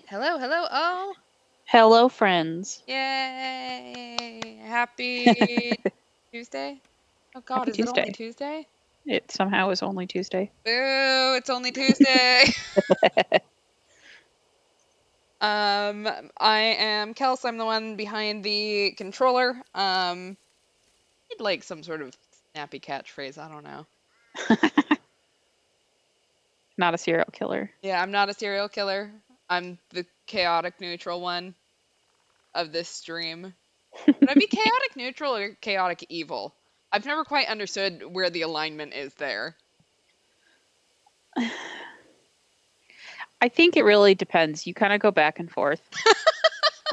right. Hello, hello. Oh, Hello, friends. yay. Happy Tuesday. Oh, God, Happy is it only Tuesday. Tuesday? It somehow is only Tuesday. Boo, it's only Tuesday. I am Kels. I'm the one behind the controller. I'd like some sort of snappy catchphrase. I don't know. Not a serial killer. Yeah, I'm not a serial killer. I'm the chaotic neutral one of this stream. Would I be chaotic neutral or chaotic evil? I've never quite understood where the alignment is there. I think it really depends. You kind of go back and forth.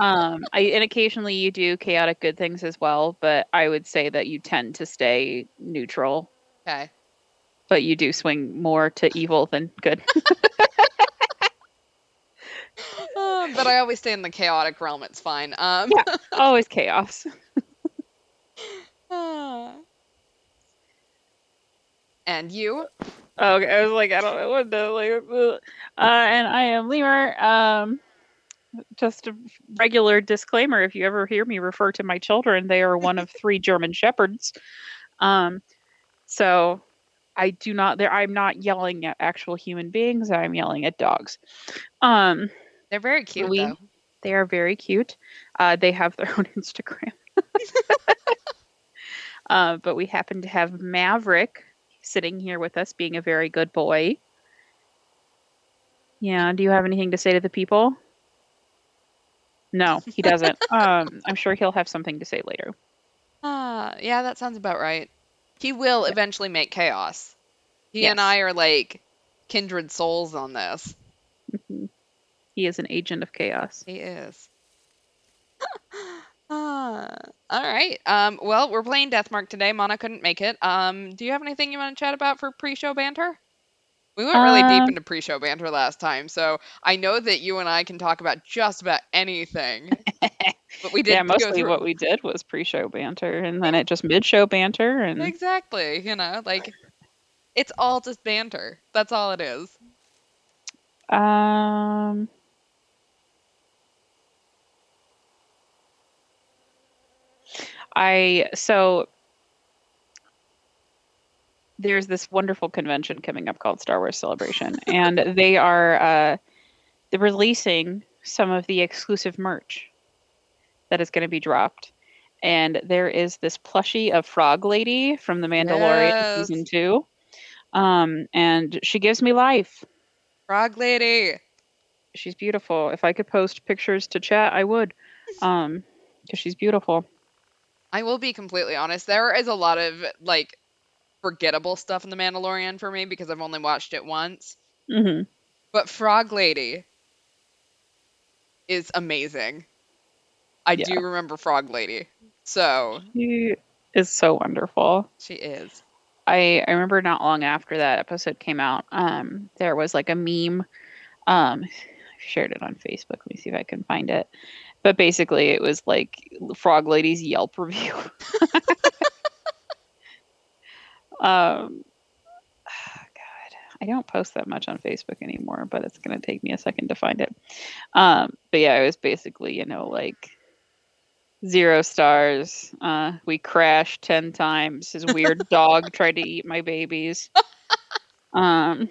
And occasionally you do chaotic good things as well, but I would say that you tend to stay neutral, Okay. but you do swing more to evil than good. But I always stay in the chaotic realm. It's fine. Yeah, always chaos. And you? Okay, I was like, I don't know what to like. And I am Lemur. Just a regular disclaimer: if you ever hear me refer to my children, they are one of 3 German shepherds. Um, so I do not. There, I'm not yelling at actual human beings. I'm yelling at dogs. Um, They're very cute, though. we they are very cute. They have their own Instagram. But we happen to have Maverick sitting here with us, being a very good boy. Yeah. Do you have anything to say to the people? No, he doesn't. I'm sure he'll have something to say later. Yeah, that sounds about right. He will Yeah. eventually make chaos. He and Yes. I are like kindred souls on this. Mhm. He is an agent of chaos. He is. All right. Well, we're playing Deathmark today. Mana couldn't make it. Do you have anything you want to chat about for pre-show banter? We went really deep Um, into pre-show banter last time, so I know that you and I can talk about just about anything. But we yeah, did go mostly what through we did was pre-show banter, and then it just mid-show banter, and exactly, like it's all just banter. That's all it is. um, I so there's this wonderful convention coming up called Star Wars Celebration, and they're releasing some of the exclusive merch that is going to be dropped. And there is this plushie of Frog Lady from The Mandalorian season Yes, 2. And she gives me life. Frog Lady. She's beautiful. If I could post pictures to chat, I would. Because she's beautiful. I will be completely honest. There is a lot of like forgettable stuff in The Mandalorian for me because I've only watched it once. Hmm. But Frog Lady is amazing. I do Yeah, remember Frog Lady. So, she is so wonderful. she is. I remember not long after that episode came out, there was like a meme. I shared it on Facebook. Let me see if I can find it. But basically, it was like Frog Lady's Yelp review. um, God, I don't post that much on Facebook anymore, but it's gonna take me a second to find it. But yeah, it was basically, like 0 stars. We crashed 10 times. His weird dog tried to eat my babies. Um,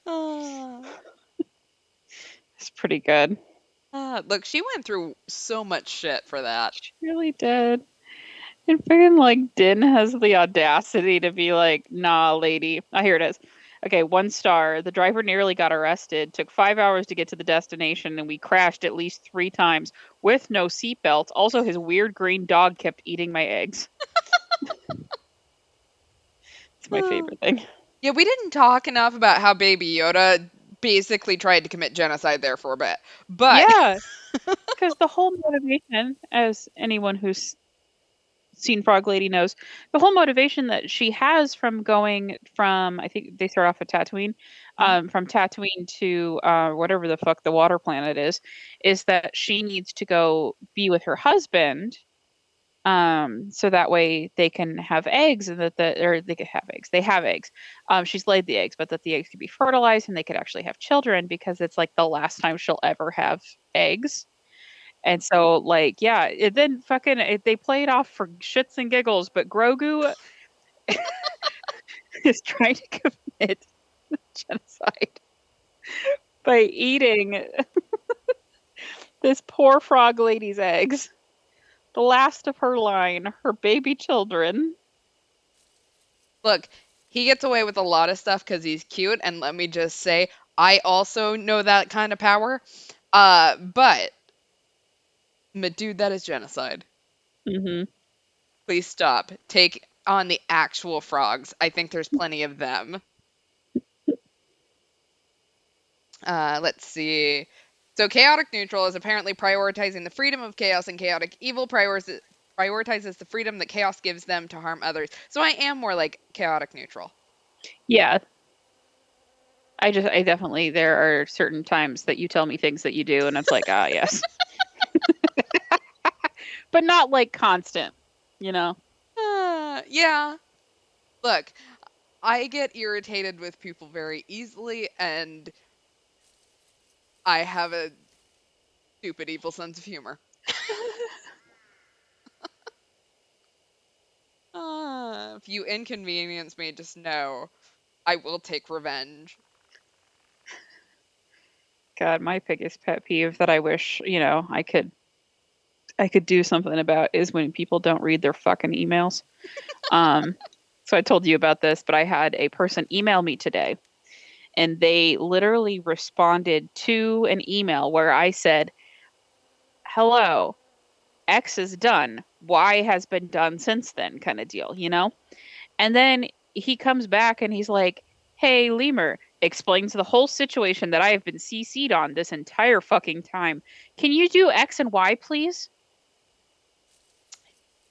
Ah, it's pretty good. look, she went through so much shit for that. She really did. And freaking like Din has the audacity to be like, nah, lady. Oh, here it is. Okay, 1 star. The driver nearly got arrested. Took 5 hours to get to the destination, and we crashed at least 3 times with no seatbelts. Also, his weird green dog kept eating my eggs. It's my Ah. favorite thing. Yeah, we didn't talk enough about how Baby Yoda basically tried to commit genocide there for a bit. But Yeah, because the whole motivation, as anyone who's seen Frog Lady knows, the whole motivation that she has from going from, I think they start off at Tatooine, Mhm. from Tatooine to whatever the fuck the water planet is that she needs to go be with her husband, So that way they can have eggs and or they could have eggs. They have eggs. She's laid the eggs, but that the eggs could be fertilized and they could actually have children because it's like the last time she'll ever have eggs. And so, like, yeah, then fucking they play it off for shits and giggles, but Grogu is trying to commit genocide by eating this poor frog lady's eggs, the last of her line, her baby children. Look, he gets away with a lot of stuff because he's cute, and let me just say, I also know that kind of power. But dude, that is genocide. Mm-hmm. Please stop. Take on the actual frogs. I think there's plenty of them. Let's see. So chaotic neutral is apparently prioritizing the freedom of chaos, and chaotic evil prioritizes the freedom that chaos gives them to harm others. So I am more like chaotic neutral. Yeah. I definitely, there are certain times that you tell me things that you do, and it's like, ah, yes. But not like constant, you know? Yeah. Look, I get irritated with people very easily, and I have a stupid evil sense of humor. If you inconvenience me, just know I will take revenge. God, my biggest pet peeve that I wish, I could do something about is when people don't read their fucking emails. So I told you about this, but I had a person email me today, and they literally responded to an email where I said, "Hello, X is done. Y has been done since then," kind of deal, you know? And then he comes back and he's like, "Hey, Lemur," explains the whole situation that I have been CC'd on this entire fucking time. "Can you do X and Y, please?"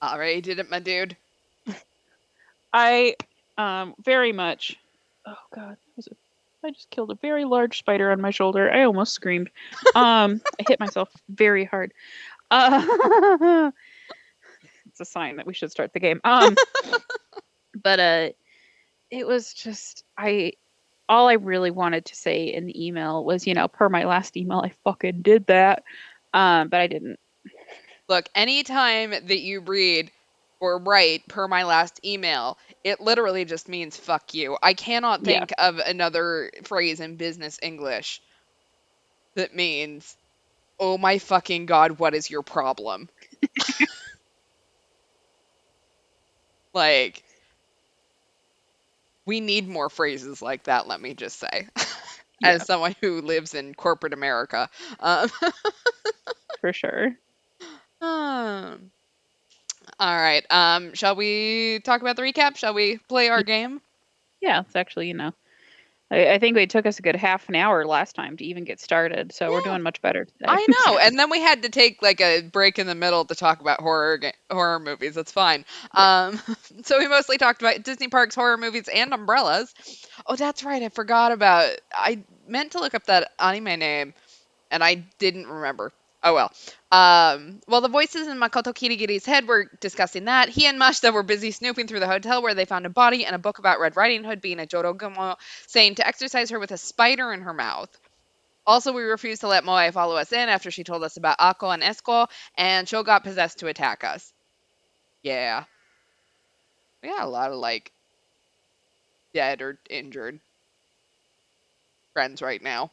Already did it, my dude. I very much. Oh God, I just killed a very large spider on my shoulder. I almost screamed. I hit myself very hard. It's a sign that we should start the game. But it was just all I really wanted to say in the email was, per my last email, I fucking did that. But I didn't. Look, anytime that you read or write per my last email, it literally just means fuck you. I cannot Yeah. think of another phrase in business English that means, oh my fucking god, what is your problem? Like, we need more phrases like that, let me just say. Yeah, As someone who lives in corporate America. Um, for sure. um, all right. Shall we talk about the recap? Shall we play our game? Yeah, it's actually, I think it took us a good half an hour last time to even get started, so we're Yeah. doing much better today. I know, and then we had to take like a break in the middle to talk about horror movies. That's fine. Yeah. So we mostly talked about Disney parks, horror movies, and umbrellas. Oh, that's right. I forgot about. I meant to look up that anime name, and I didn't remember. Oh well. While the voices in Makoto Kirigiri's head were discussing that, he and Mashita were busy snooping through the hotel where they found a body and a book about Red Riding Hood being a Jorogumo, saying to exercise her with a spider in her mouth. Also, we refused to let Moai follow us in after she told us about Ako and Esco, and Cho got possessed to attack us. Yeah. We got a lot of, like, dead or injured friends right now.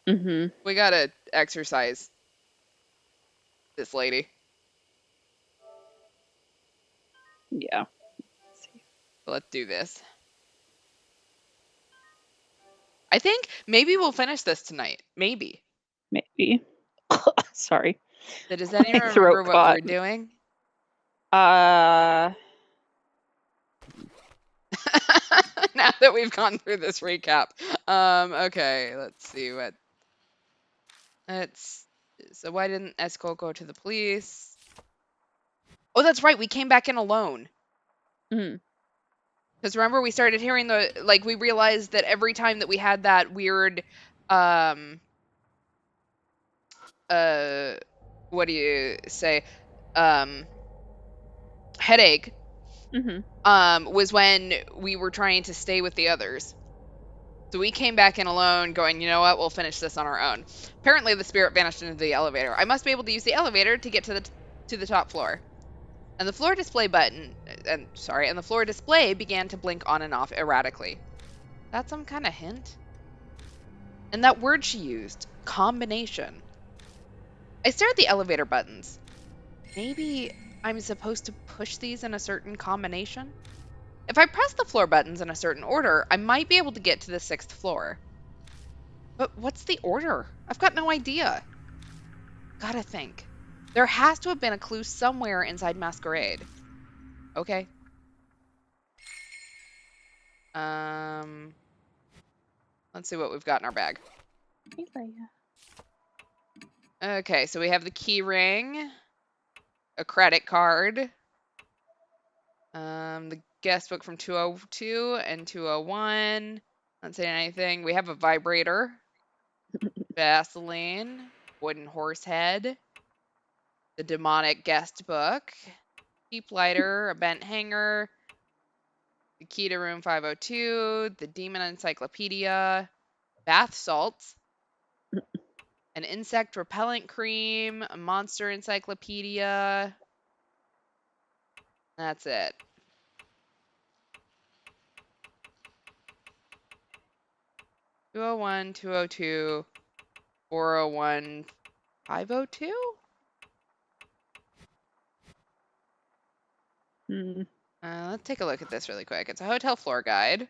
Mhm. We gotta exercise this lady. Yeah. So let's do this. I think maybe we'll finish this tonight. Maybe. Maybe. Sorry. So does My anyone throat remember what caught. we're doing? Uh Now that we've gone through this recap. Okay, let's see what. Let's. So why didn't Esco go to the police? Oh, that's right. We came back in alone. mm, Because remember, we started hearing we realized that every time that we had that weird, um, uh, what do you say? Um, headache Mm-hmm. was when we were trying to stay with the others. So we came back in alone, going, you know what, we'll finish this on our own. Apparently, the spirit vanished into the elevator. I must be able to use the elevator to get to the top floor. And the floor display and the floor display began to blink on and off erratically. That's some kind of hint? And that word she used, combination. I stare at the elevator buttons. Maybe I'm supposed to push these in a certain combination? If I press the floor buttons in a certain order, I might be able to get to the 6th floor. But what's the order? I've got no idea. Gotta think. There has to have been a clue somewhere inside Masquerade. Okay. Let's see what we've got in our bag. Hey, Leia. Okay, so we have the key ring, a credit card, the guest book from 202 and 201. Not saying anything. We have a vibrator, Vaseline, wooden horse head, the demonic guest book, keep lighter, a bent hanger, the key to room 502, the demon encyclopedia, bath salts, an insect repellent cream, a monster encyclopedia. That's it. Two oh one, 202, 401, 502? Hmm. Let's take a look at this really quick. It's a hotel floor guide.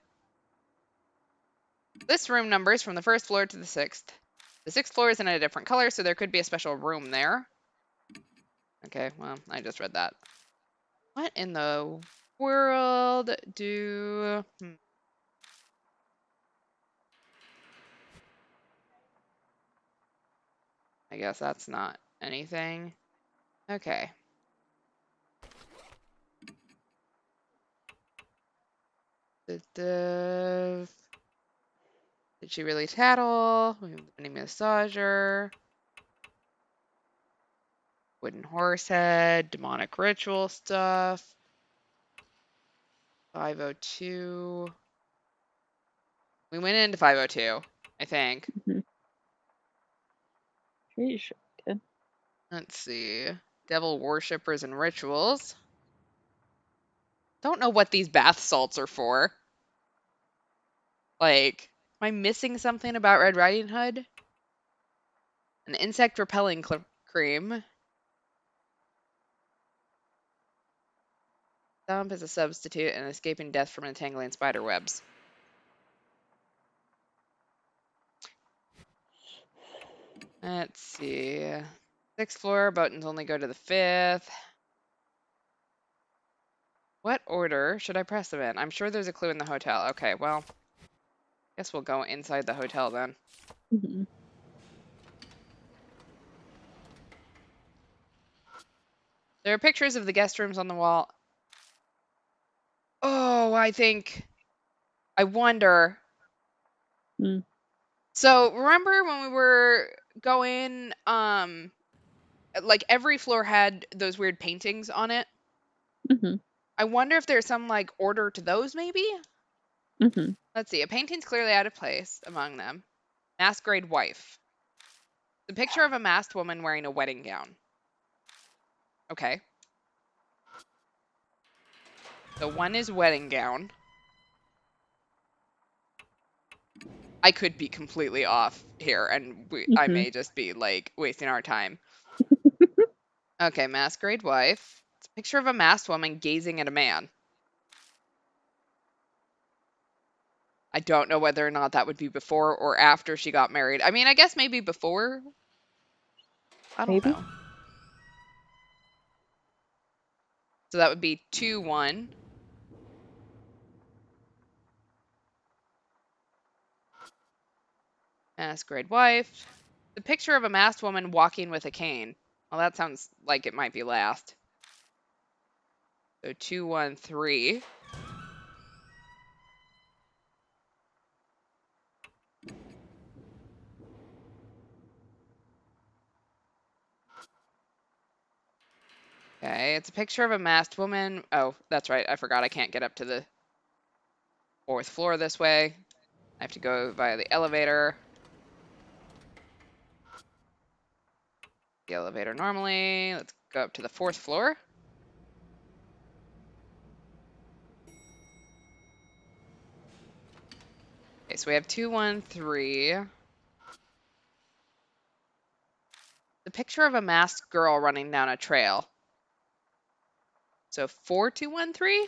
This room numbers from the 1st floor to the 6th. The 6th floor is in a different color, so there could be a special room there. Okay, well, I just read that. What in the world do... I guess that's not anything. Okay. Did she really tattle? We have the mini massager. Wooden horse head. Demonic ritual stuff. 502. We went into 502, I think. Pretty sure I did. Let's see. Devil worshippers and rituals. Don't know what these bath salts are for. Like, am I missing something about Red Riding Hood? An insect repelling cream. Thump is a substitute and escaping death from entangling spider webs. Let's see. 6th floor, buttons only go to the 5th. What order should I press them in? I'm sure there's a clue in the hotel. Okay, well, guess we'll go inside the hotel then. Mm-hmm. There are pictures of the guest rooms on the wall. Oh, I wonder. Mm. So remember when we were going, like every floor had those weird paintings on it? Mm-hmm. I wonder if there's some like order to those maybe? Mm-hmm. Let's see. A painting's clearly out of place among them. Masquerade wife. The picture of a masked woman wearing a wedding gown. Okay. So one is wedding gown. I could be completely off here, and I Mm-hmm. may just be like wasting our time. Okay, masquerade wife. It's a picture of a masked woman gazing at a man. I don't know whether or not that would be before or after she got married. I mean, I guess maybe before. I don't Maybe. know. So that would be 2-1. Masquerade wife. The picture of a masked woman walking with a cane. Well, that sounds like it might be last. So 2-1-3. Okay, it's a picture of a masked woman. Oh, that's right. I forgot I can't get up to the 4th floor this way. I have to go via the elevator. The elevator normally. Let's go up to the 4th floor. Okay, so we have 213. The picture of a masked girl running down a trail. So 4213?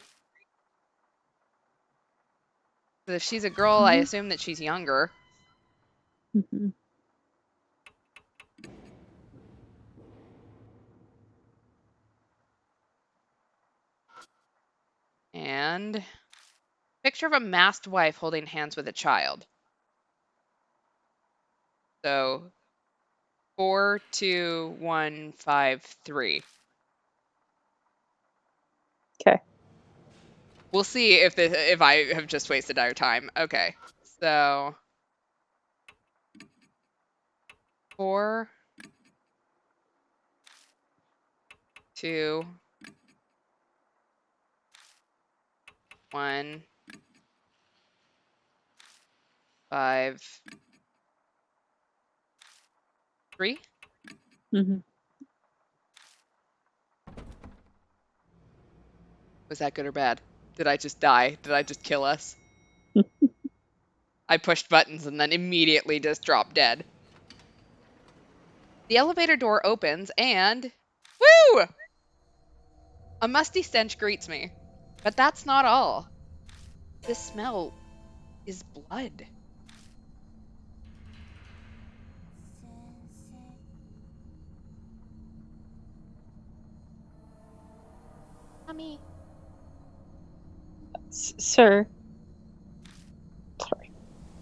So if she's a girl, I assume that she's younger. Mm-hmm. And picture of a masked wife holding hands with a child. So 42153. Okay. We'll see if I have just wasted our time. Okay. So 4 2 1 5 3. Mm-hmm. Was that good or bad? Did I just die? Did I just kill us? I pushed buttons and then immediately just dropped dead. The elevator door opens and woo! A musty stench greets me. But that's not all. This smell is blood. Mommy. Sir. Sorry.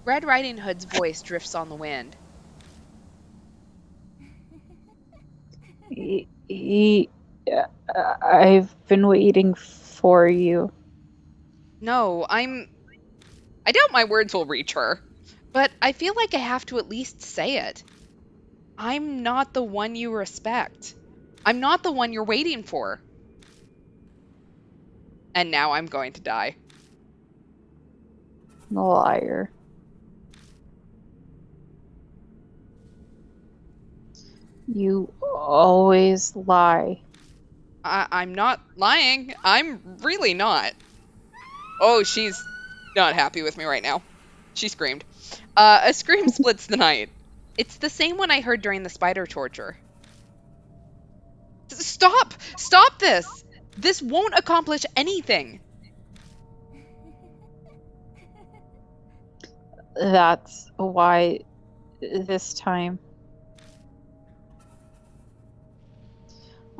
Red Riding Hood's voice drifts on the wind. I've been waiting for you. No, I doubt my words will reach her, but I feel like I have to at least say it. I'm not the one you respect. I'm not the one you're waiting for. And now I'm going to die. Liar. You always lie. I'm not lying. I'm really not. Oh, she's not happy with me right now. She screamed. A scream splits the night. It's the same one I heard during the spider torture. Stop! Stop this! This won't accomplish anything. That's why this time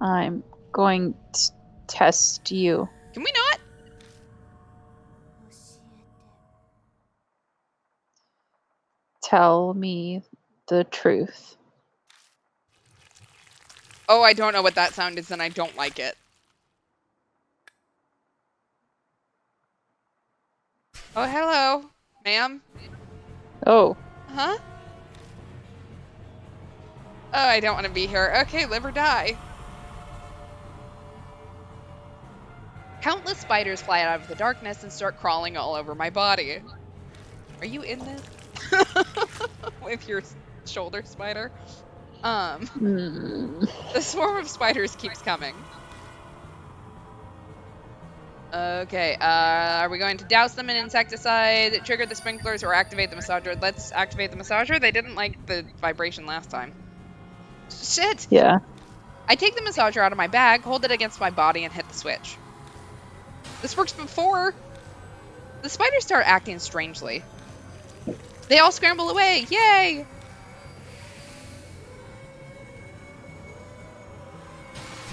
I'm going to test you. Can we not? Tell me the truth. Oh, I don't know what that sound is and I don't like it. Oh, hello, ma'am. Oh. Huh? Oh, I don't want to be here. Okay, live or die. Countless spiders fly out of the darkness and start crawling all over my body. Are you in this? With your shoulder spider? The swarm of spiders keeps coming. Okay, are we going to douse them in insecticide, trigger the sprinklers, or activate the massager? Let's activate the massager. They didn't like the vibration last time. Shit! Yeah. I take the massager out of my bag, hold it against my body, and hit the switch. This works before. The spiders start acting strangely. They all scramble away. Yay!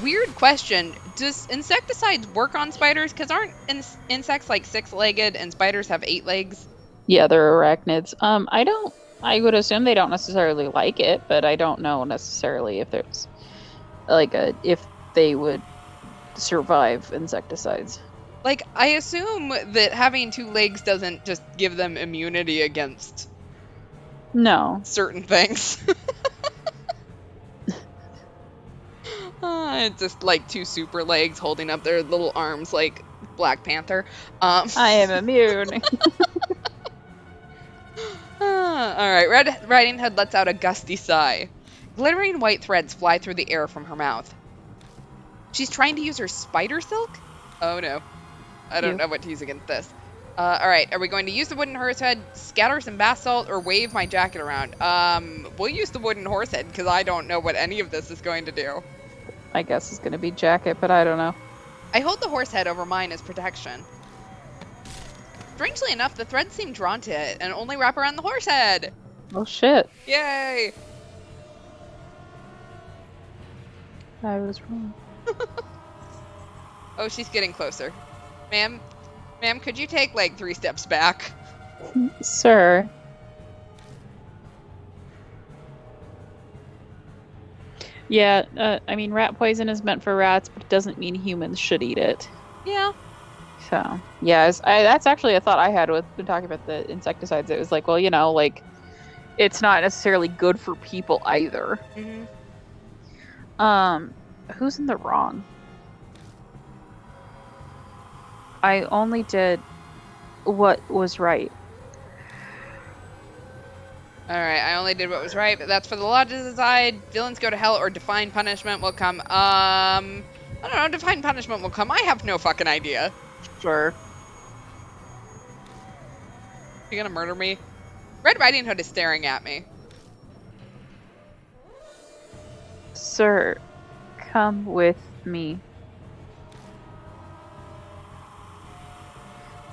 Weird question. Does insecticides work on spiders? Because aren't insects like 6-legged and spiders have 8 legs? Yeah, they're arachnids. I would assume they don't necessarily like it, but I don't know necessarily if there's if they would survive insecticides. Like, I assume that having 2 legs doesn't just give them immunity against certain things. It's just like two super legs holding up their little arms like Black Panther. I am immune. All right, Red Riding Hood lets out a gusty sigh. Glittering white threads fly through the air from her mouth. She's trying to use her spider silk? Oh no. I don't know what to use against this. All right, are we going to use the wooden horse head, scatter some bath salt, or wave my jacket around? We'll use the wooden horse head because I don't know what any of this is going to do. I guess it's going to be jacket, but I don't know. I hold the horse head over mine as protection. Strangely enough, the threads seem drawn to it and only wrap around the horse head. Oh shit. Yay! I was wrong. Oh, she's getting closer. Ma'am, could you take like 3 steps back? Sir. Yeah, I mean, rat poison is meant for rats, but it doesn't mean humans should eat it. Yeah. So, yeah, that's actually a thought I had with talking about the insecticides. It was like, well, like, it's not necessarily good for people either. Mm-hmm. Who's in the wrong? I only did what was right. Alright, I only did what was right, but that's for the law to decide. Villains go to hell or divine punishment will come. I don't know, divine punishment will come. I have no fucking idea. Sure. You gonna murder me? Red Riding Hood is staring at me. Sir, come with me.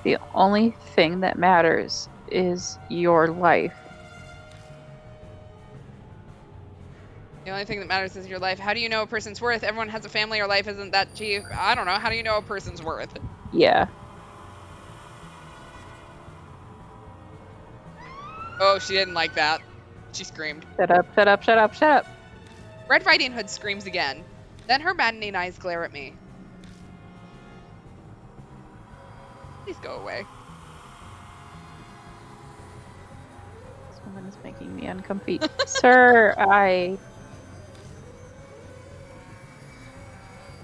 The only thing that matters is your life. The only thing that matters is your life. How do you know a person's worth? Everyone has a family, or life isn't that cheap. I don't know. How do you know a person's worth? Yeah. Oh, she didn't like that. She screamed. Shut up, shut up, shut up, shut up. Red Riding Hood screams again. Then her maddening eyes glare at me. Please go away. This woman is making me uncomfy. Sir,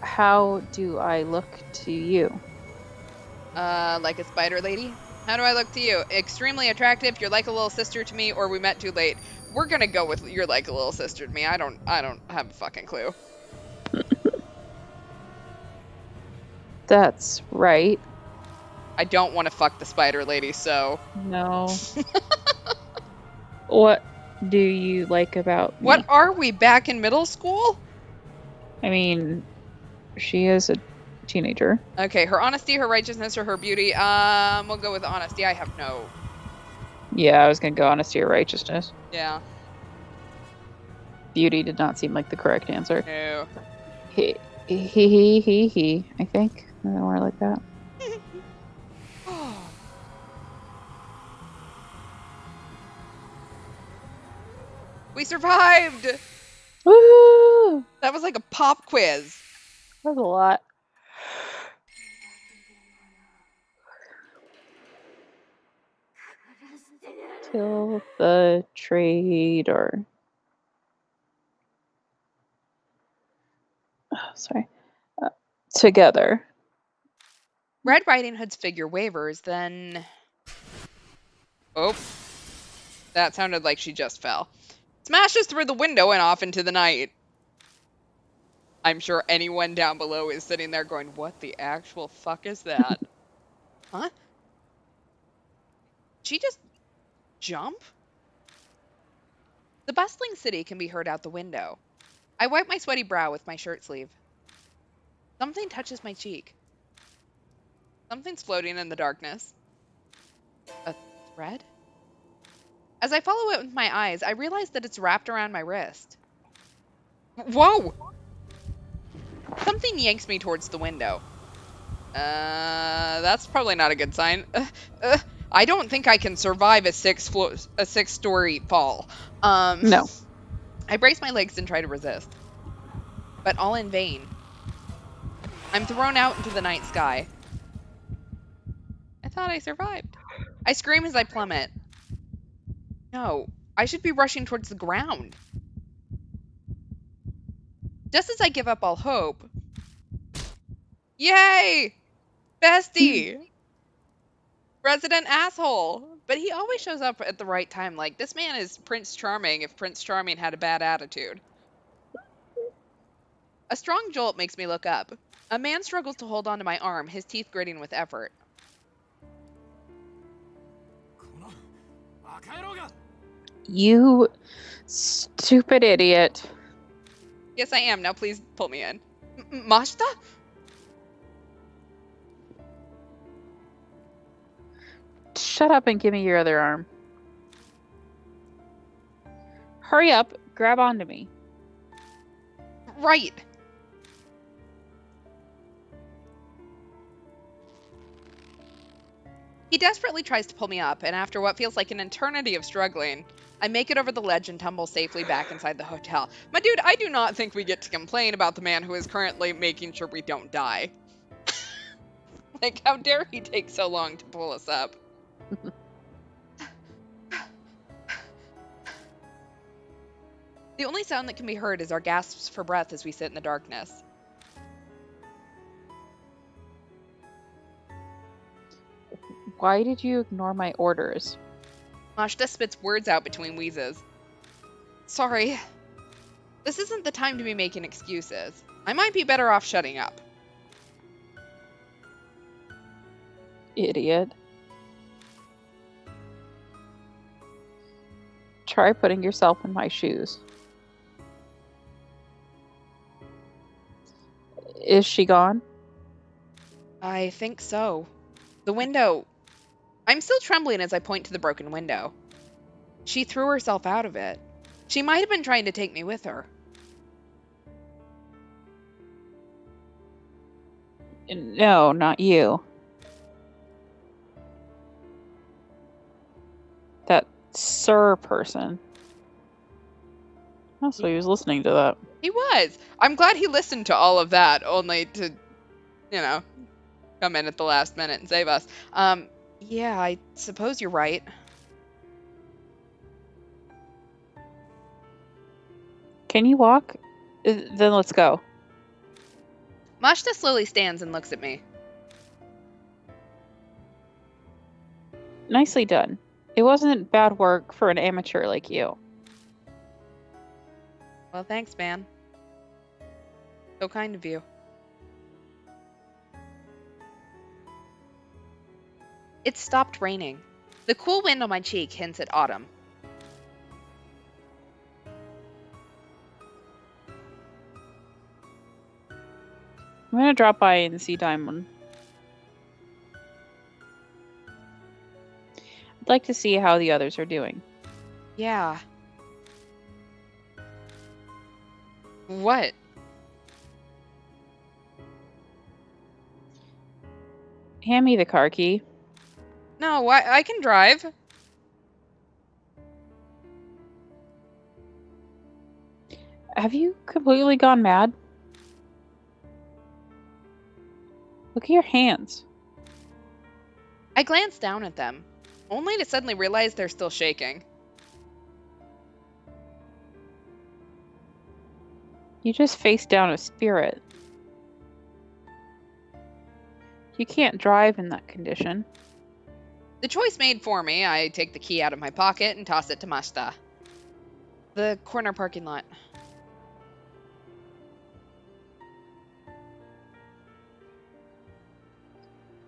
How do I look to you? Like a spider lady? How do I look to you? Extremely attractive, you're like a little sister to me, or we met too late. We're gonna go with you're like a little sister to me. I don't have a fucking clue. That's right. I don't want to fuck the spider lady, so... No. What do you like about me? What are we, back in middle school? I mean, she is a teenager. Okay, her honesty, her righteousness, or her beauty. We'll go with honesty. I have no... Yeah, I was gonna go honesty or righteousness. Yeah. Beauty did not seem like the correct answer. No. He, I think. More like that. We survived! Woo! That was like a pop quiz. That was a lot. Till the trader. Oh, sorry. Together. Red Riding Hood's figure wavers, then... Oh. That sounded like she just fell. Smashes through the window and off into the night. I'm sure anyone down below is sitting there going, what the actual fuck is that? Huh? She just jump? The bustling city can be heard out the window. I wipe my sweaty brow with my shirt sleeve. Something touches my cheek. Something's floating in the darkness. A thread? As I follow it with my eyes, I realize that it's wrapped around my wrist. Whoa! Something yanks me towards the window. That's probably not a good sign. I don't think I can survive a six-story fall. No. I brace my legs and try to resist. But all in vain. I'm thrown out into the night sky. I thought I survived. I scream as I plummet. No, I should be rushing towards the ground. Just as I give up all hope. Yay! Bestie! Resident asshole! But he always shows up at the right time. Like, this man is Prince Charming if Prince Charming had a bad attitude. A strong jolt makes me look up. A man struggles to hold onto my arm, his teeth gritting with effort. You stupid idiot. Yes, I am. Now please pull me in. Mashita? Shut up and give me your other arm. Hurry up, grab onto me. Right. He desperately tries to pull me up, and after what feels like an eternity of struggling, I make it over the ledge and tumble safely back inside the hotel. My dude, I do not think we get to complain about the man who is currently making sure we don't die. Like, how dare he take so long to pull us up? The only sound that can be heard is our gasps for breath as we sit in the darkness. Why did you ignore my orders? Mashita spits words out between wheezes. Sorry. This isn't the time to be making excuses. I might be better off shutting up. Idiot. Try putting yourself in my shoes. Is she gone? I think so. The window. I'm still trembling as I point to the broken window. She threw herself out of it. She might have been trying to take me with her. No, not you. That sir person. Oh, so he was listening to that. He was. I'm glad he listened to all of that, only to, come in at the last minute and save us. Yeah, I suppose you're right. Can you walk? Then let's go. Mashita slowly stands and looks at me. Nicely done. It wasn't bad work for an amateur like you. Well, thanks, man. So kind of you. It stopped raining. The cool wind on my cheek hints at autumn. I'm gonna drop by and see Diamond. I'd like to see how the others are doing. Yeah. What? Hand me the car key. No, I can drive. Have you completely gone mad? Look at your hands. I glance down at them, only to suddenly realize they're still shaking. You just faced down a spirit. You can't drive in that condition. The choice made for me, I take the key out of my pocket and toss it to Mashita. The corner parking lot.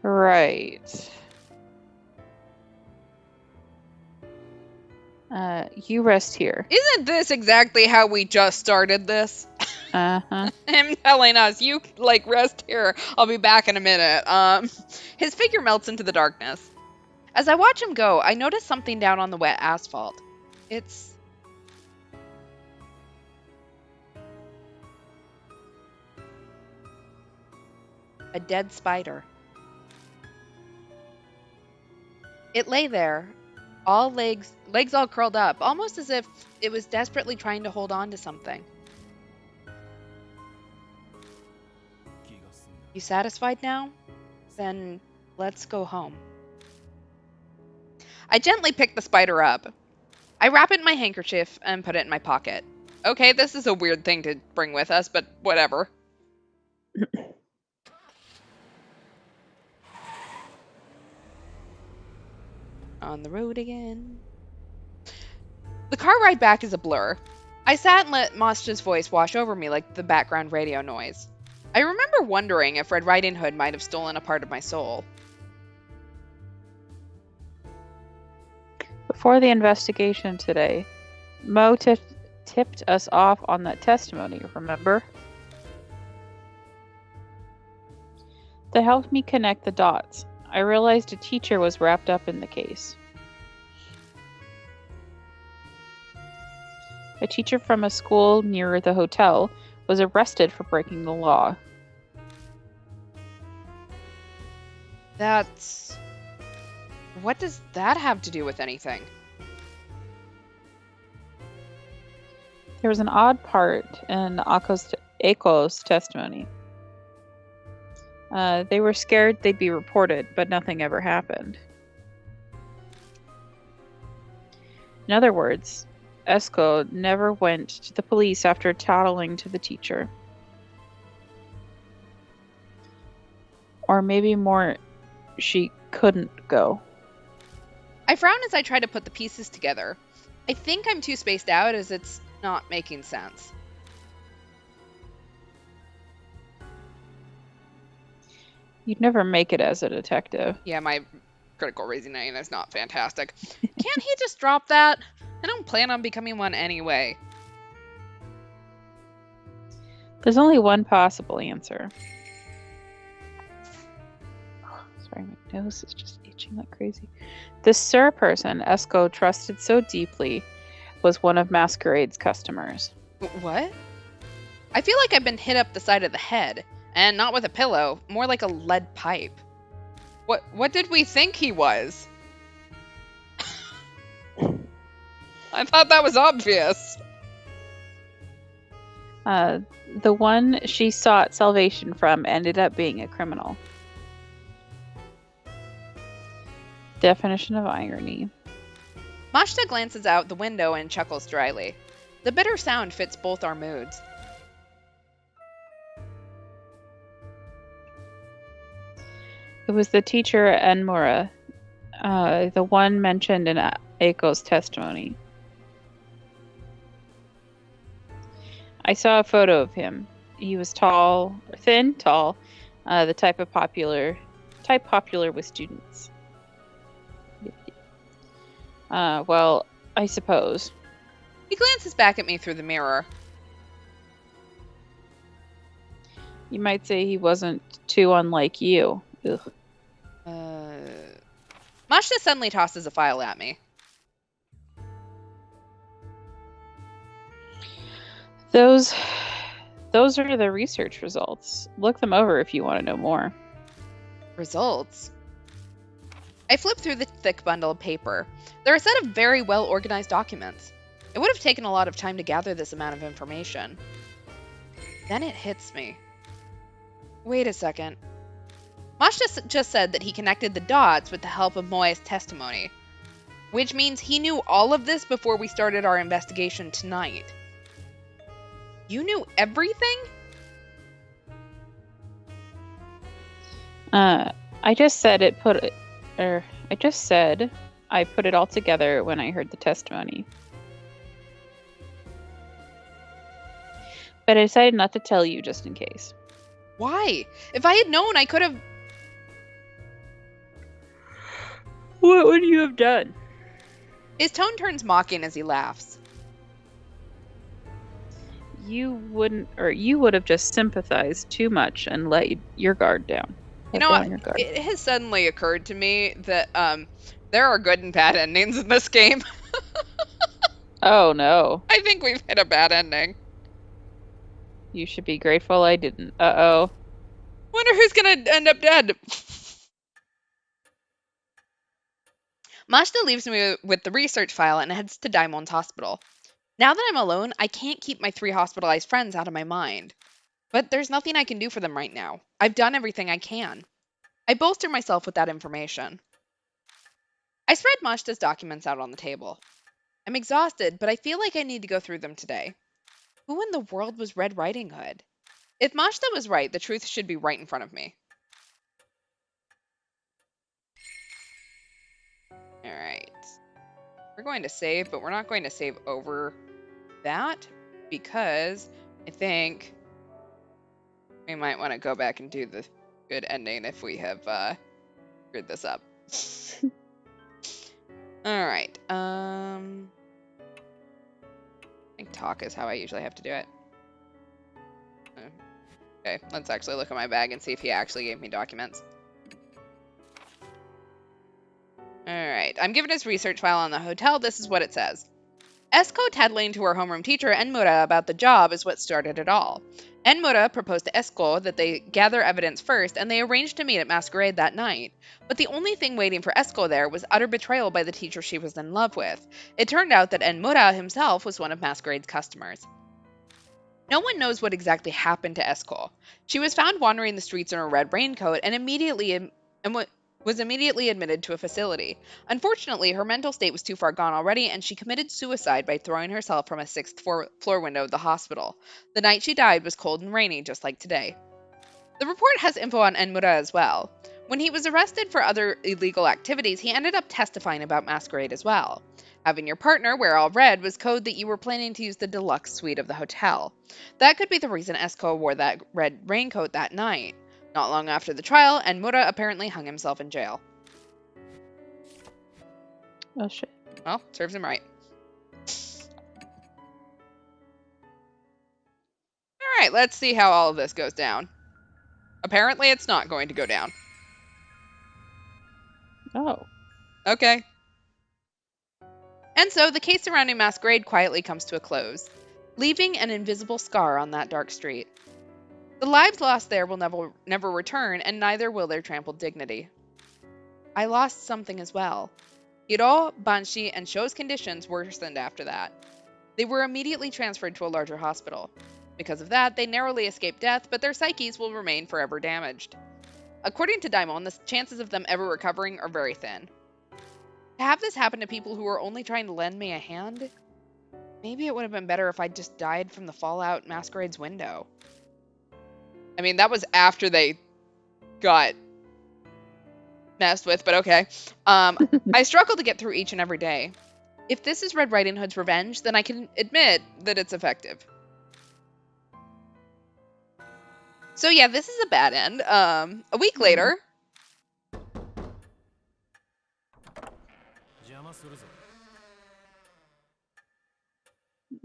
Right. You rest here. Isn't this exactly how we just started this? Uh-huh. Him telling us, you, rest here. I'll be back in a minute. His figure melts into the darkness. As I watch him go, I notice something down on the wet asphalt. It's... a dead spider. It lay there, all legs all curled up, almost as if it was desperately trying to hold on to something. You satisfied now? Then let's go home. I gently pick the spider up. I wrap it in my handkerchief and put it in my pocket. Okay, this is a weird thing to bring with us, but whatever. On the road again. The car ride back is a blur. I sat and let Mashta's voice wash over me like the background radio noise. I remember wondering if Red Riding Hood might have stolen a part of my soul. Before the investigation today, Mo tipped us off on that testimony, remember? That helped me connect the dots. I realized a teacher was wrapped up in the case. A teacher from a school near the hotel was arrested for breaking the law. That's... What does that have to do with anything? There was an odd part in Aiko's testimony. They were scared they'd be reported, but nothing ever happened. In other words, Esko never went to the police after tattling to the teacher. Or maybe more, she couldn't go. I frown as I try to put the pieces together. I think I'm too spaced out as it's not making sense. You'd never make it as a detective. Yeah, my critical rating is not fantastic. Can't he just drop that? I don't plan on becoming one anyway. There's only one possible answer. Oh, sorry, my nose is just itching like crazy. This Sir person Esko trusted so deeply was one of Masquerade's customers. What? I feel like I've been hit up the side of the head, and not with a pillow, more like a lead pipe. What did we think he was? I thought that was obvious. The one she sought salvation from ended up being a criminal. Definition of irony. Mashta glances out the window and chuckles dryly. The bitter sound fits both our moods. It was the teacher Enmura, the one mentioned in Aiko's testimony. I saw a photo of him. He was tall, the type popular with students. Well, I suppose. He glances back at me through the mirror. You might say he wasn't too unlike you. Ugh. Mashta suddenly tosses a file at me. Those are the research results. Look them over if you want to know more. Results? I flip through the thick bundle of paper. They're a set of very well-organized documents. It would have taken a lot of time to gather this amount of information. Then it hits me. Wait a second. Mashta just said that he connected the dots with the help of Moya's testimony, which means he knew all of this before we started our investigation tonight. You knew everything? I just said I put it all together when I heard the testimony. But I decided not to tell you just in case. Why? If I had known, I could have... What would you have done? His tone turns mocking as he laughs. You would have just sympathized too much and let your guard down. You know what? It has suddenly occurred to me that there are good and bad endings in this game. Oh no. I think we've hit a bad ending. You should be grateful I didn't. Uh-oh. Wonder who's gonna end up dead. Mashta leaves me with the research file and heads to Diamond's hospital. Now that I'm alone, I can't keep my 3 hospitalized friends out of my mind. But there's nothing I can do for them right now. I've done everything I can. I bolster myself with that information. I spread Mashta's documents out on the table. I'm exhausted, but I feel like I need to go through them today. Who in the world was Red Riding Hood? If Mashta was right, the truth should be right in front of me. Alright. We're going to save, but we're not going to save over that because I think we might want to go back and do the good ending if we have screwed this up. Alright. I think talk is how I usually have to do it. Okay, let's actually look at my bag and see if he actually gave me documents. Alright, I'm given his research file on the hotel. This is what it says. Esko tattling to her homeroom teacher, Enmura, about the job is what started it all. Enmura proposed to Esko that they gather evidence first, and they arranged to meet at Masquerade that night. But the only thing waiting for Esko there was utter betrayal by the teacher she was in love with. It turned out that Enmura himself was one of Masquerade's customers. No one knows what exactly happened to Esko. She was found wandering the streets in her red raincoat and was immediately admitted to a facility. Unfortunately, her mental state was too far gone already, and she committed suicide by throwing herself from a sixth-floor window of the hospital. The night she died was cold and rainy, just like today. The report has info on Enmura as well. When he was arrested for other illegal activities, he ended up testifying about Masquerade as well. Having your partner wear all red was code that you were planning to use the deluxe suite of the hotel. That could be the reason Esko wore that red raincoat that night. Not long after the trial, Enmura apparently hung himself in jail. Oh, shit. Well, serves him right. Alright, let's see how all of this goes down. Apparently, it's not going to go down. Oh. Okay. And so the case surrounding Masquerade quietly comes to a close, leaving an invisible scar on that dark street. The lives lost there will never return, and neither will their trampled dignity. I lost something as well. Hiro, Banshee, and Sho's conditions worsened after that. They were immediately transferred to a larger hospital. Because of that, they narrowly escaped death, but their psyches will remain forever damaged. According to Daimon, the chances of them ever recovering are very thin. To have this happen to people who were only trying to lend me a hand? Maybe it would have been better if I'd just died from the fallout Masquerade's window. I mean, that was after they got messed with, but okay. I struggle to get through each and every day. If this is Red Riding Hood's revenge, then I can admit that it's effective. So yeah, this is a bad end. A week later.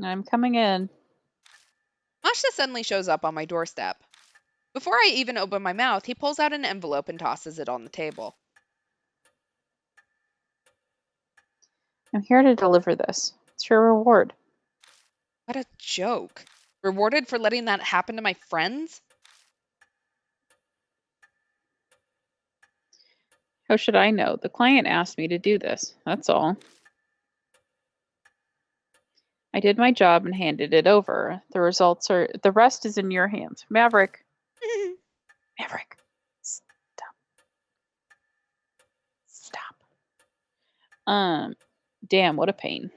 I'm coming in. Mashta suddenly shows up on my doorstep. Before I even open my mouth, he pulls out an envelope and tosses it on the table. I'm here to deliver this. It's your reward. What a joke. Rewarded for letting that happen to my friends? How should I know? The client asked me to do this. That's all. I did my job and handed it over. The rest is in your hands. Maverick. Maverick. Stop. Damn, what a pain.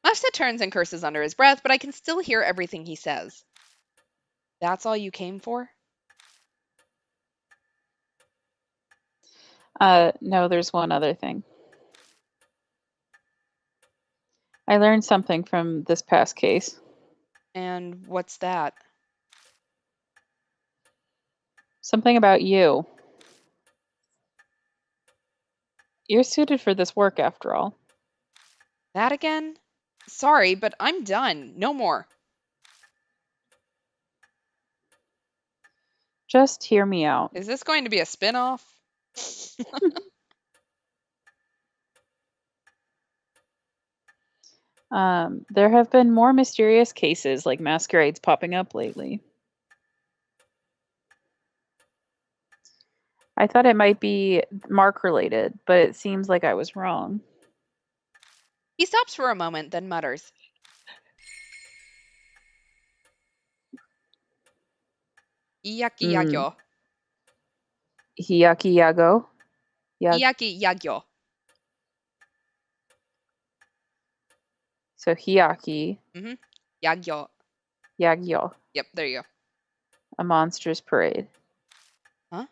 Mashta turns and curses under his breath, but I can still hear everything he says. That's all you came for? No, there's one other thing. I learned something from this past case. And what's that? Something about you. You're suited for this work, after all. That again? Sorry, but I'm done. No more. Just hear me out. Is this going to be a spin-off? There have been more mysterious cases like masquerades popping up lately. I thought it might be Mark related, but it seems like I was wrong. He stops for a moment, then mutters. Iyaki yagyo. Hiyaki yago? Iyaki yagyo. So hiyaki. Mm-hmm. Yagyo. Yagyo. Yep, there you go. A monstrous parade. Huh?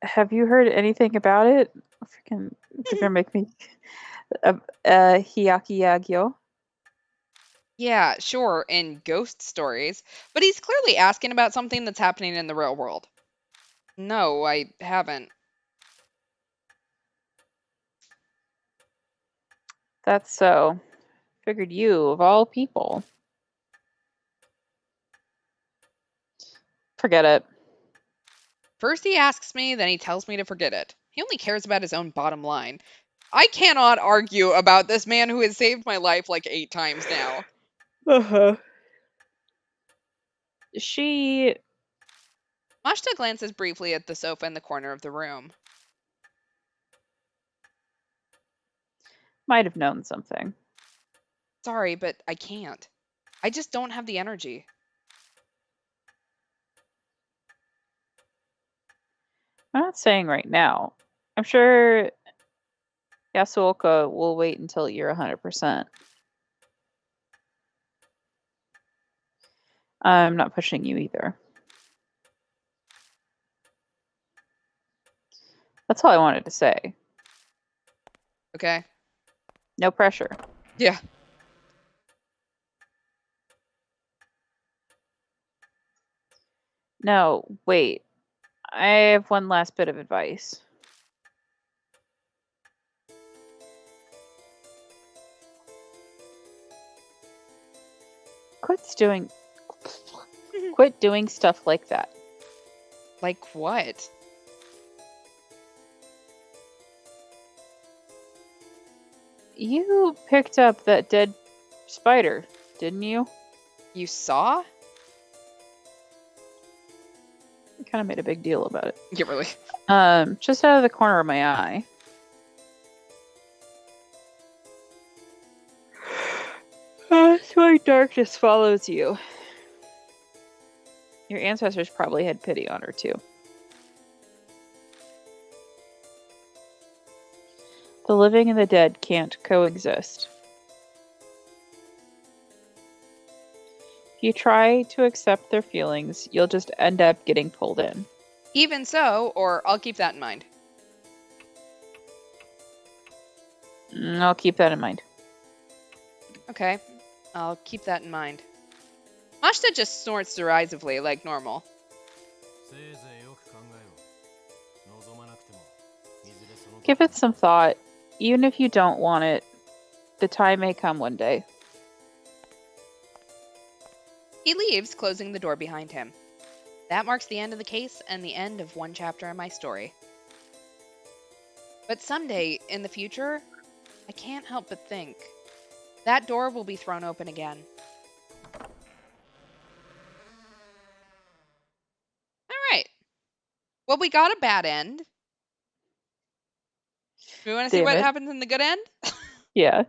Have you heard anything about it? Freaking, they're gonna make me. Hiyaki Yagyo. Yeah, sure, in ghost stories, but he's clearly asking about something that's happening in the real world. No, I haven't. That's so. Figured you, of all people. Forget it. First he asks me, then he tells me to forget it. He only cares about his own bottom line. I cannot argue about this man who has saved my life like 8 times now. Uh-huh. She Mashta glances briefly at the sofa in the corner of the room. might have known something. Sorry, but I can't. I just don't have the energy. I'm not saying right now. I'm sure Yasuoka will wait until you're 100%. I'm not pushing you either. That's all I wanted to say. Okay? No pressure. Yeah. No, wait. I have one last bit of advice. Quit doing quit doing stuff like that. Like what? You picked up that dead spider, didn't you? You saw? I kind of made a big deal about it. Yeah, really. Just out of the corner of my eye. That's why darkness follows you. Your ancestors probably had pity on her too. The living and the dead can't coexist. If you try to accept their feelings, you'll just end up getting pulled in. Even so, or I'll keep that in mind. I'll keep that in mind. Okay, I'll keep that in mind. Mashta just snorts derisively like normal. Give it some thought. Even if you don't want it, the time may come one day. He leaves, closing the door behind him. That marks the end of the case and the end of one chapter in my story. But someday, in the future, I can't help but think that door will be thrown open again. Alright. Well, we got a bad end. Do we want to see Damn what it. happens in the good end? Yeah.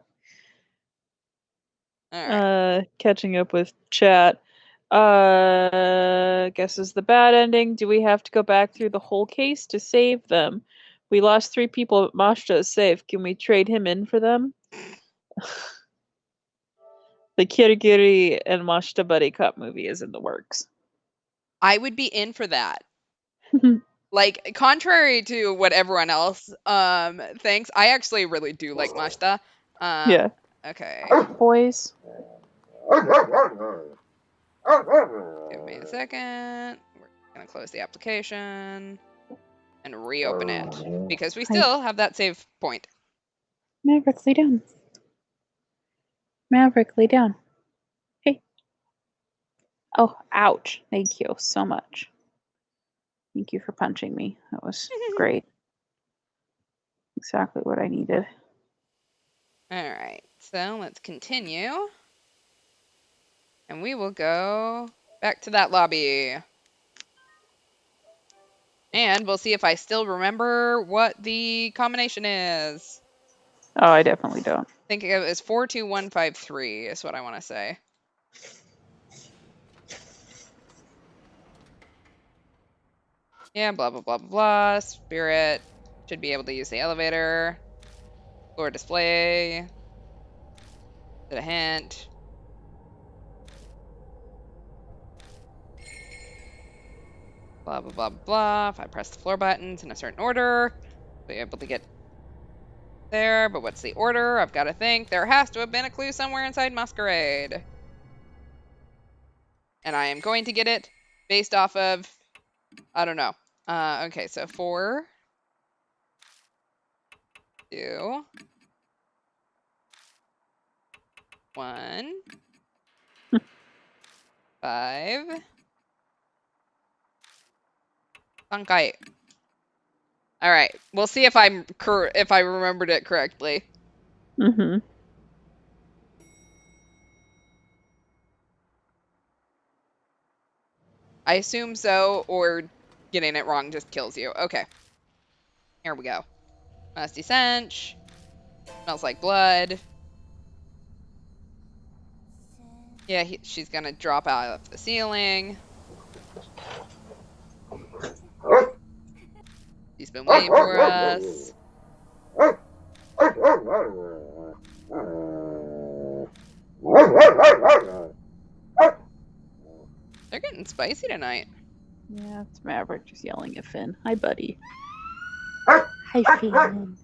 Alright. Catching up with chat. Guess is the bad ending. Do we have to go back through the whole case to save them? We lost 3 people, but Mashta is safe. Can we trade him in for them? The Kirigiri and Mashta Buddy Cup movie is in the works. I would be in for that. Like, contrary to what everyone else thinks, I actually really do like Mashta. Yeah. Okay. Boys. Give me a second. We're gonna close the application and reopen it because we still have that save point. Maverick, lay down. Maverick, lay down. Hey. Oh, ouch. Thank you so much. Thank you for punching me. That was great. Exactly what I needed. Alright, so let's continue. And we will go back to that lobby. And we'll see if I still remember what the combination is. Oh, I definitely don't. I think it was 42153 is what I want to say. Yeah, blah, blah, blah, blah, blah. Spirit should be able to use the elevator. Floor display. Did a hint. Blah, blah, blah, blah. If I press the floor buttons in a certain order, I'll be able to get there. But what's the order? I've got to think. There has to have been a clue somewhere inside Masquerade. And I am going to get it based off of, I don't know. Okay, so 4, 2, 1, 5. Bankai. All right, we'll see if I remembered it correctly. Mm-hmm. I assume so, or getting it wrong just kills you. Okay. Here we go. Musty stench. Smells like blood. Yeah, she's gonna drop out of the ceiling. She's been waiting for us. They're getting spicy tonight. Yeah, it's Maverick just yelling at Finn. Hi, buddy. Hi, Finn.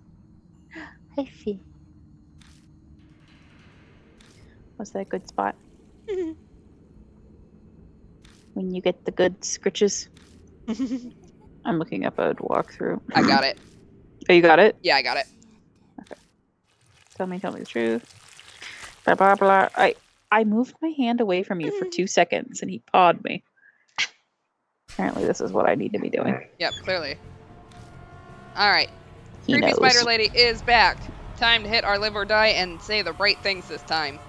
Hi, Finn. Was that a good spot? When you get the good scritches? I'm looking up a walkthrough. I got it. Oh, you got it? Yeah, I got it. Okay. Tell me the truth. Blah, blah, blah. I moved my hand away from you for 2 seconds and he pawed me. Apparently this is what I need to be doing. Yep, clearly. Alright. He Creepy knows. Spider Lady is back. Time to hit our live or die and say the right things this time.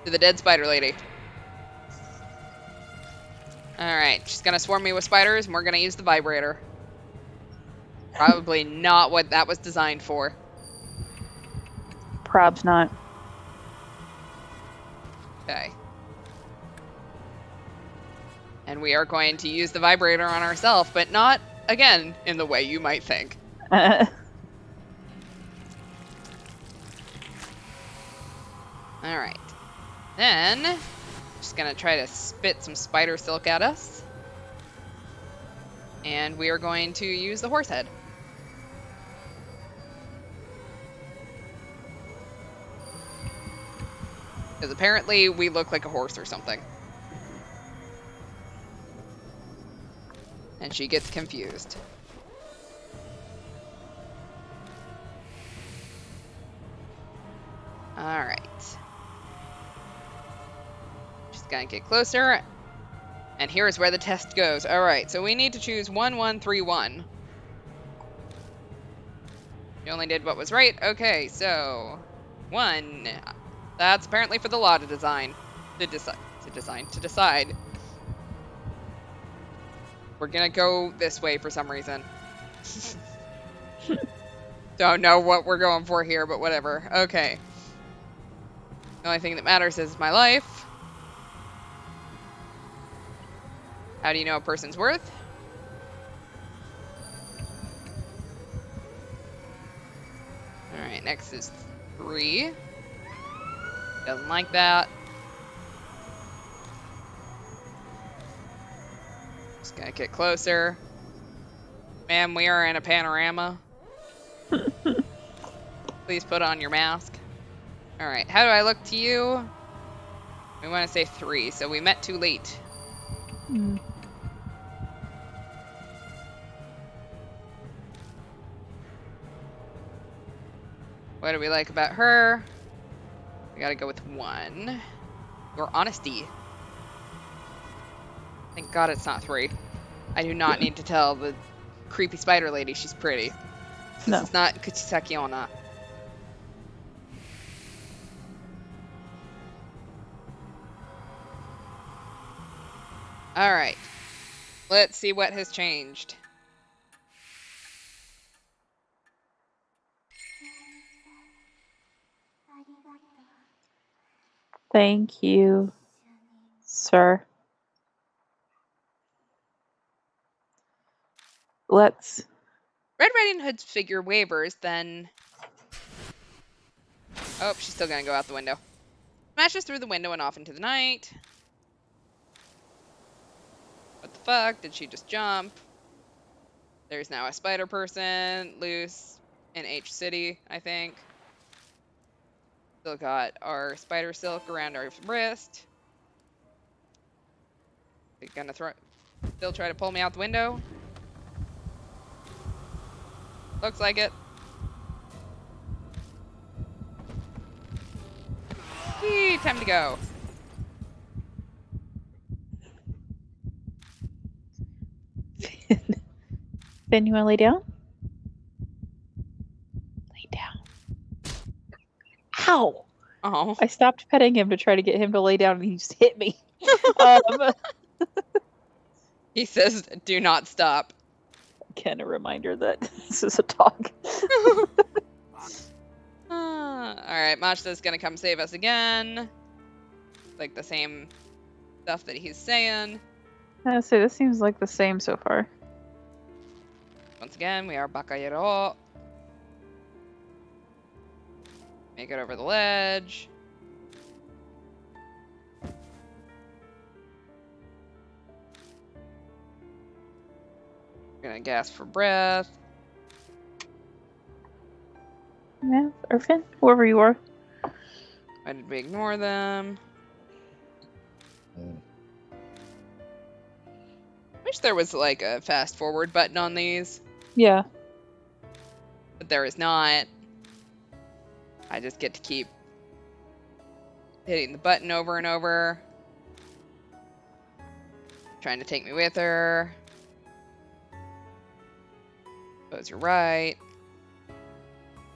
To the dead Spider Lady. Alright, she's gonna swarm me with spiders and we're gonna use the vibrator. Probably not what that was designed for. Prob's not. Okay. And we are going to use the vibrator on ourselves, but not, again, in the way you might think. Alright. Then, just gonna try to spit some spider silk at us. And we are going to use the horse head. Because apparently we look like a horse or something. And she gets confused. Alright. She's gonna get closer. And here's where the test goes. Alright, so we need to choose 1, 1, 3, 1. You only did what was right. Okay, so 1. That's apparently for the law to design. To decide. We're gonna go this way for some reason. Don't know what we're going for here, but whatever. Okay. The only thing that matters is my life. How do you know a person's worth? Alright, next is 3. Doesn't like that. Just gotta get closer. Ma'am, we are in a panorama. Please put on your mask. Alright, how do I look to you? We want to say 3, so we met too late. Mm. What do we like about her? We gotta go with 1. Your honesty. Thank God it's not 3. I do not need to tell the creepy spider lady she's pretty. This is not Kuchisaki Onna. Alright. Let's see what has changed. Thank you, sir. Let's... Red Riding Hood's figure wavers, then Oh, she's still gonna go out the window. Smashes through the window and off into the night. What the fuck? Did she just jump? There's now a spider person loose in H City, I think. Still got our spider silk around our wrist. They're gonna still try to pull me out the window. Looks like it. Whee, time to go. Finn, you want to lay down? Lay down. Ow! Oh, I stopped petting him to try to get him to lay down, and he just hit me. Um, he says, "Do not stop." Again, a reminder that this is a dog. Alright, Mashta's gonna come save us again. Like the same stuff that he's saying. I say this seems like the same so far. Once again, we are Bakayero. Make it over the ledge. We're gonna gasp for breath. Yeah, or Finn, whoever you are. Why did we ignore them? Wish there was like a fast forward button on these, Yeah. but there is not. I just get to keep hitting the button over and over. Trying to take me with her. Suppose you're right.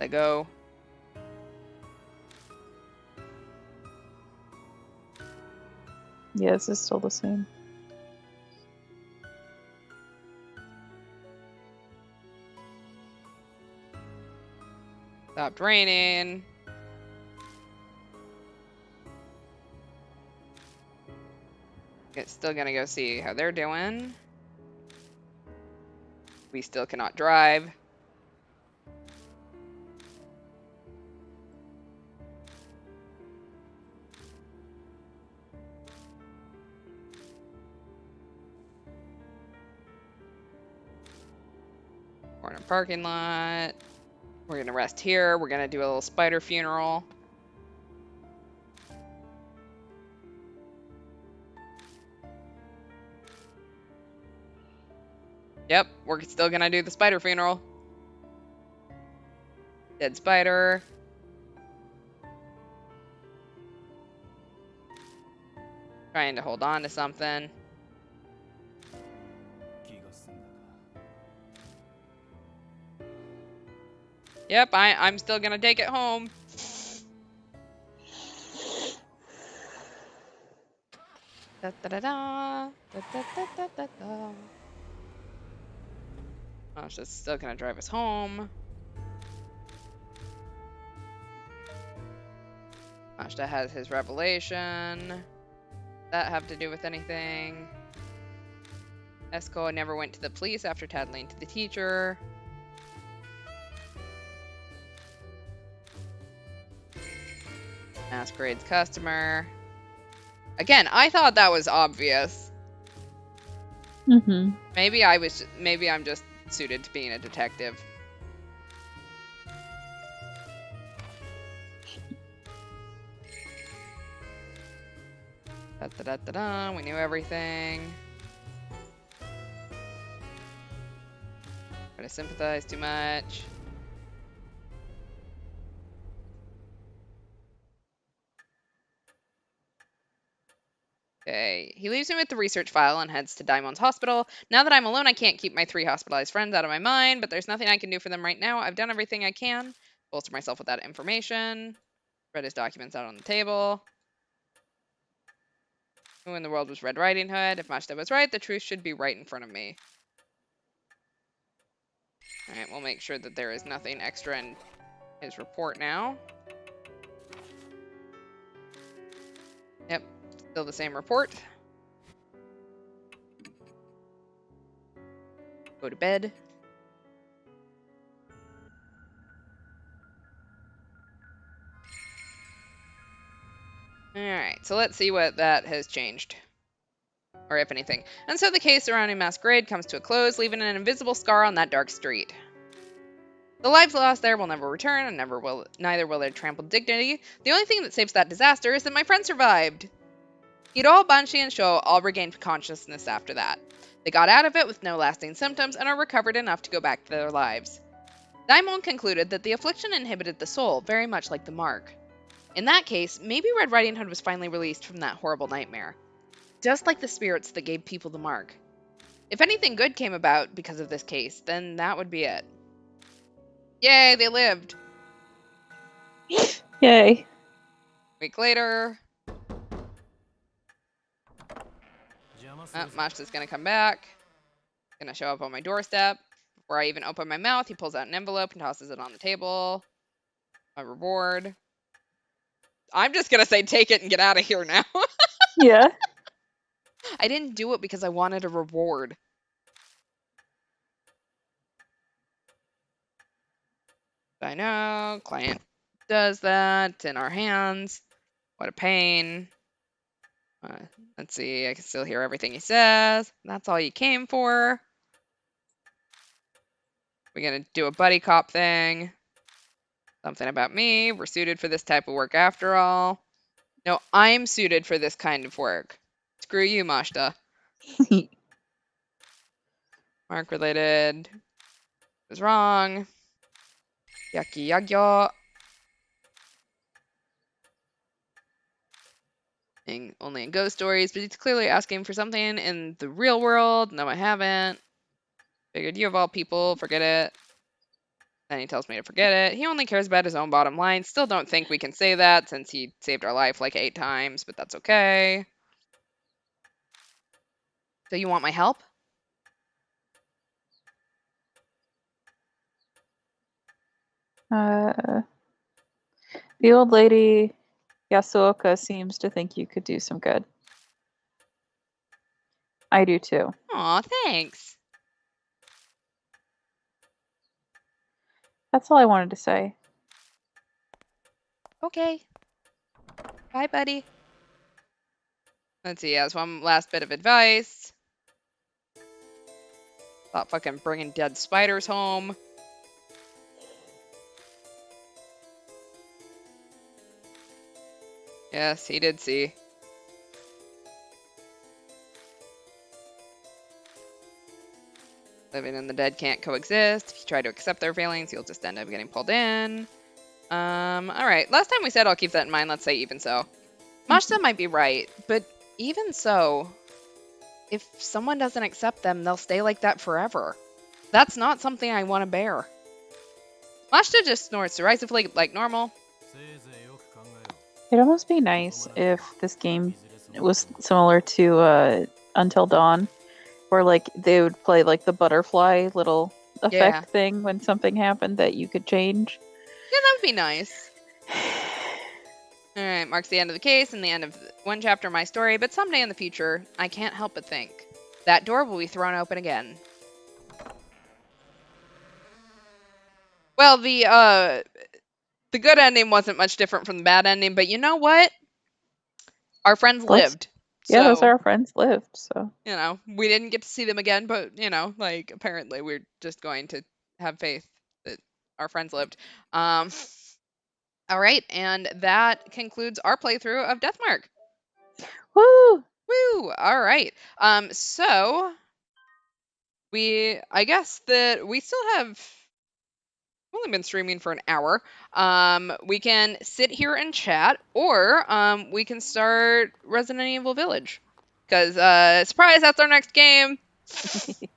Let go. Yeah, this is still the same. Stopped raining. It's still gonna go see how they're doing. We still cannot drive. We're in a parking lot. We're gonna rest here. We're gonna do a little spider funeral. Yep, we're still gonna do the spider funeral. Dead spider. Trying to hold on to something. Yep, I'm still gonna take it home. Da da da da da da da da da da. Oh, she's still gonna drive us home. Ashta has his revelation. That have to do with anything? Esco never went to the police after tattling to the teacher. Masquerade's customer. Again, I thought that was obvious. Mm-hmm. Maybe I'm just suited to being a detective. Da da da da da. We knew everything. Try to sympathize too much. Okay, he leaves me with the research file and heads to Daimon's hospital. Now that I'm alone, I can't keep my 3 hospitalized friends out of my mind, but there's nothing I can do for them right now. I've done everything I can. Bolster myself with that information. Read his documents out on the table. Who in the world was Red Riding Hood? If Mashta was right, the truth should be right in front of me. Alright, we'll make sure that there is nothing extra in his report now. Yep, still the same report. Go to bed. Alright, so let's see what that has changed. Or if anything. And so the case surrounding Masquerade comes to a close, leaving an invisible scar on that dark street. The lives lost there will never return, and neither will their trampled dignity. The only thing that saves that disaster is that my friend survived. Hiro, Banshee, and Sho all regained consciousness after that. They got out of it with no lasting symptoms and are recovered enough to go back to their lives. Daimon concluded that the affliction inhibited the soul, very much like the mark. In that case, maybe Red Riding Hood was finally released from that horrible nightmare. Just like the spirits that gave people the mark. If anything good came about because of this case, then that would be it. Yay, they lived! Yay. Week later. Mashta's gonna come back. Gonna show up on my doorstep. Before I even open my mouth, he pulls out an envelope and tosses it on the table. My reward. I'm just gonna say take it and get out of here now. Yeah. I didn't do it because I wanted a reward. I know, client does that in our hands. What a pain. Let's see, I can still hear everything he says. That's all you came for. We're gonna do a buddy cop thing. Something about me. We're suited for this type of work after all. No, I'm suited for this kind of work. Screw you, Mashta. Mark related. Was wrong. Yaki yagyo. Only in ghost stories, but he's clearly asking for something in the real world. No, I haven't. Figured you of all people, forget it. Then he tells me to forget it. He only cares about his own bottom line. Still don't think we can say that since he saved our life like 8 times, but that's okay. So you want my help? The old lady Yasuoka seems to think you could do some good. I do too. Aw, thanks. That's all I wanted to say. Okay. Bye, buddy. Let's see, he has one last bit of advice. Stop fucking bringing dead spiders home. Yes, he did see. Living and the dead can't coexist. If you try to accept their feelings, you'll just end up getting pulled in. Alright. Last time we said I'll keep that in mind. Let's say even so. Mashta might be right, but even so, if someone doesn't accept them, they'll stay like that forever. That's not something I want to bear. Mashta just snorts derisively like normal. It'd almost be nice if this game was similar to Until Dawn, where like they would play like the butterfly little effect thing when something happened that you could change. Yeah, that would be nice. Alright, marks the end of the case and the end of one chapter of my story, but someday in the future, I can't help but think that door will be thrown open again. Well, the good ending wasn't much different from the bad ending, but you know what? Our friends lived. Yeah, those are our friends lived, so. You know, we didn't get to see them again, but, you know, like, apparently we're just going to have faith that our friends lived. All right, and that concludes our playthrough of Deathmark. Woo! Woo! All right. So I guess that we still have only been streaming for an hour. We can sit here and chat, or we can start Resident Evil Village. Because, surprise, that's our next game. What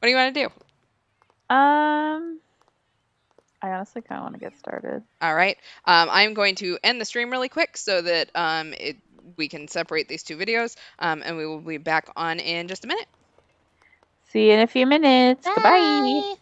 do you want to do? I honestly kind of want to get started. All right. I'm going to end the stream really quick so that we can separate these 2 videos, and we will be back on in just a minute. See you in a few minutes. Bye. Goodbye.